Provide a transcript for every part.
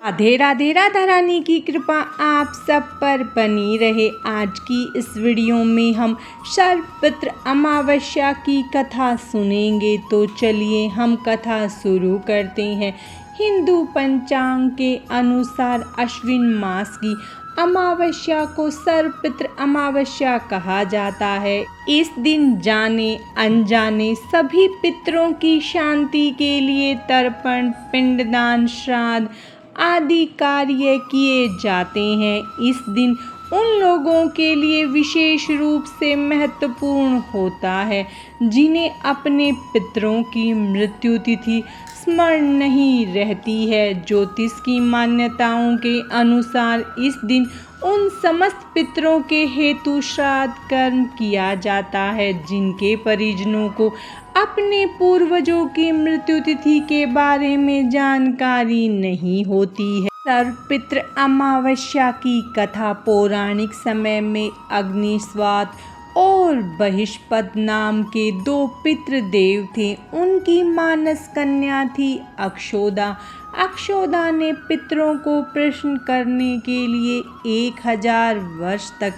राधे राधे। राधा रानी की कृपा आप सब पर बनी रहे। आज की इस वीडियो में हम शरदपित्र अमावस्या की कथा सुनेंगे। तो चलिए हम कथा शुरू करते हैं। हिंदू पंचांग के अनुसार अश्विन मास की अमावस्या को शरदपित्र अमावस्या कहा जाता है। इस दिन जाने अनजाने सभी पितरों की शांति के लिए तर्पण, पिंडदान, श्राद्ध आदि कार्य किए जाते हैं। इस दिन उन लोगों के लिए विशेष रूप से महत्वपूर्ण होता है जिन्हें अपने पितरों की मृत्यु तिथि स्मरण नहीं रहती है। ज्योतिष की मान्यताओं के अनुसार इस दिन उन समस्त पितरों के हेतु श्राद्ध कर्म किया जाता है जिनके परिजनों को अपने पूर्वजों की मृत्यु तिथि के बारे में जानकारी नहीं होती है। शरदपित्र अमावस्या की कथा पौराणिक समय में अग्निस्वात और बहिष्पद नाम के दो पितृदेव थे। उनकी मानस कन्या थी अक्षोदा। अक्षोदा ने पितरों को प्रसन्न करने के लिए 1000 वर्ष तक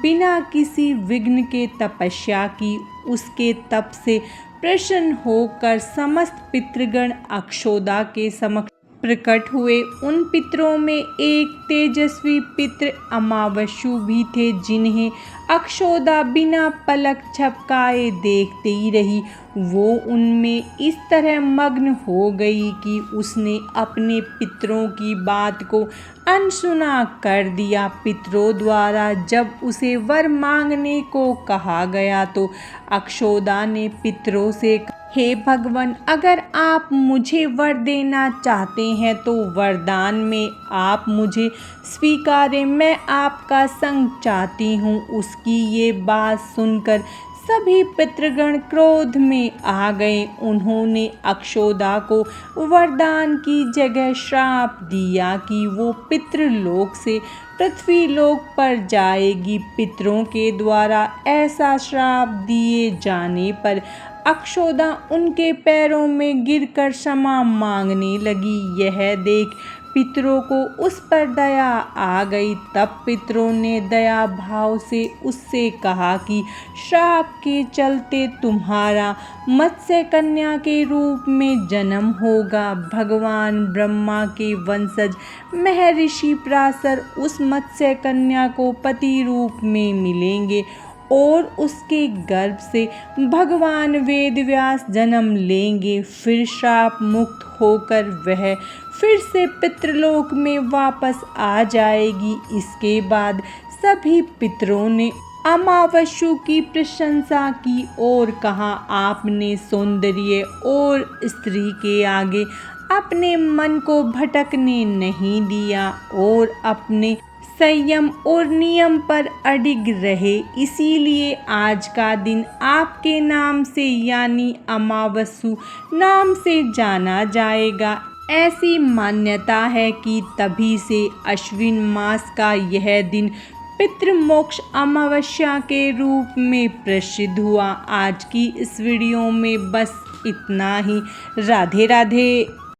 बिना किसी विघ्न के तपस्या की। उसके तप से प्रसन्न होकर समस्त पितृगण अक्षोदा के समक्ष प्रकट हुए। उन पितरों में एक तेजस्वी पितृ अमावस्यु भी थे जिन्हें अक्षोदा बिना पलक झपकाए देखती ही रही। वो उनमें इस तरह मग्न हो गई कि उसने अपने पितरों की बात को अनसुना कर दिया। पितरों द्वारा जब उसे वर मांगने को कहा गया तो अक्षोदा ने पितरों से हे भगवान, अगर आप मुझे वर देना चाहते हैं तो वरदान में आप मुझे स्वीकारें, मैं आपका संग चाहती हूँ। उसकी ये बात सुनकर सभी पितृगण क्रोध में आ गए। उन्होंने अक्षोदा को वरदान की जगह श्राप दिया कि वो पितृलोक से पृथ्वीलोक पर जाएगी। पितरों के द्वारा ऐसा श्राप दिए जाने पर अक्षोदा उनके पैरों में गिरकर क्षमा मांगने लगी। यह देख पितरों को उस पर दया आ गई। तब पितरों ने दया भाव से उससे कहा कि श्राप के चलते तुम्हारा मत्स्य कन्या के रूप में जन्म होगा। भगवान ब्रह्मा के वंशज महर्षि पराशर उस मत्स्य कन्या को पति रूप में मिलेंगे और उसके गर्भ से भगवान वेदव्यास जन्म लेंगे। फिर श्राप मुक्त होकर वह फिर से पितृलोक में वापस आ जाएगी। इसके बाद सभी पितरों ने अमावस्यु की प्रशंसा की और कहा, आपने सौंदर्य और स्त्री के आगे अपने मन को भटकने नहीं दिया और अपने संयम और नियम पर अडिग रहे। इसीलिए आज का दिन आपके नाम से यानी अमावस्यु नाम से जाना जाएगा। ऐसी मान्यता है कि तभी से अश्विन मास का यह दिन पितृमोक्ष अमावस्या के रूप में प्रसिद्ध हुआ। आज की इस वीडियो में बस इतना ही। राधे राधे।